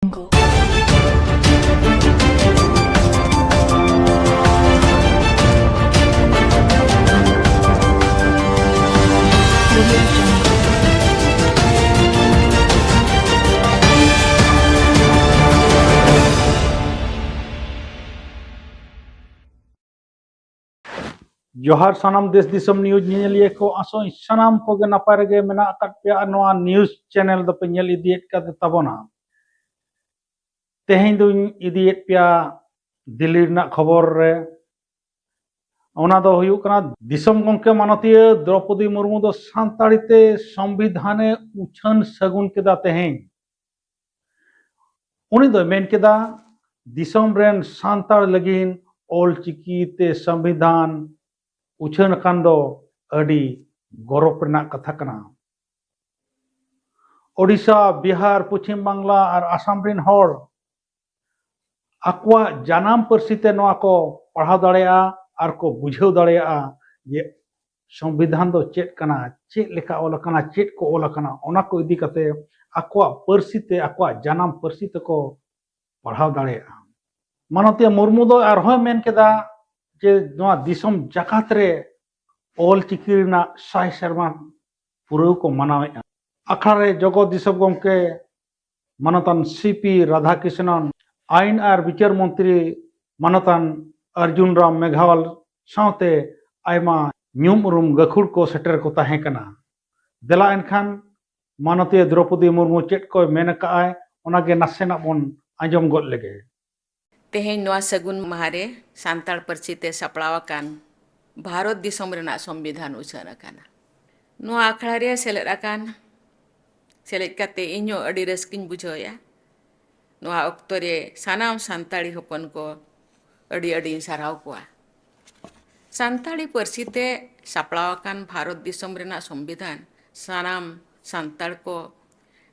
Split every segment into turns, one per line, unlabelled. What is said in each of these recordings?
जोहार सानाम देश दिसम न्यूज नियलिए को आसो सानाम को गे नपाय रेगे मेना अकात पे नोआ न्यूज चैनल दो पे नेल इदिएट का तबोना तेहें दो इदिएट पे दिल्ली रना खबर रे ओना दो हुयुग कना दिसम गंके मानतीय द्रौपदी मुर्मू दो सान्ताड़ी ते संविधाने उछन सगुन केदा तेहें उनी दो मेन केदा दिसम रेन सान्ताड़ लगिन ओल चिकी ते संविधान उछन कांदो अडी गौरव रना कथा कना ओडिशा बिहार पश्चिम बांग्ला और आसाम रिन होर आकवा जानाम परसिते नोआ को पढ़ाव दाड़ेया और को बुझाव दाड़ेया ये संविधान दो चेक कना चेक लेका ओल कना चेक को ओल कना ओना को इदी कते आकवा परसिते आकवा जानाम परसिते को पढ़ाव दाड़ेया मानतीय मुर्मू दो आरहोय मेन केदा जे नोआ दिसम जाकात रे ओल चिकी रना साय शर्मा पुरव को मनावेआ आखड़ा रे जगत दिसम गंके मानतान सीपी राधाकृष्णन आईन और विचार मंत्री मानतान अर्जुन राम मेघवाल सावते आयमा न्यूम उरुम गखुड़ को सेटर को ताहें कना देला एनखान मानतीय द्रौपदी मुर्मू चेट को मेन काय ओनागे नासेना बन आंजम गद लेगे
तेहें नोआ सगुन महारे सान्ताड़ परसी ते सपड़ावाकान भारत दिसम रेना संविधान उछन अकाना नोआ आखड़ा रे सेलेद अकान सेलेद काते इñो अडी रस्किन बुझाया नोआ अक्तो रे सानाम सान्ताड़ी होपन को अडी अडी साराव कोआ सान्ताड़ी परसी ते सपड़ावाकान भारत दिसम रेना संविधान सानाम सान्ताड़ को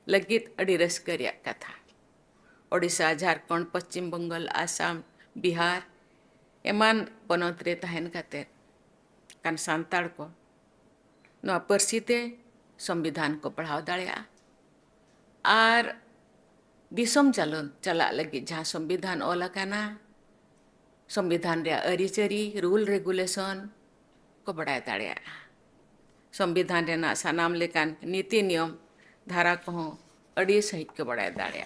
लगित अडी रस्क रेया कथा ओडिशा झारखंड पश्चिम बंगाल आसाम बिहार एमान पनत रे तहन खातिर कान सान्ताड़ को नोआ परसी ते संविधान को पढ़ाव दाड़ेया और दिसम चला लगी जहाँ संविधान ओल अकाना संविधान रे अरिचरी रूल रेगुलेशन को बड़ाय दाड़ेया संविधान रेना सानाम लेकान नीति नियम धारा को अड़ी सहित को बड़ाय दाड़ेया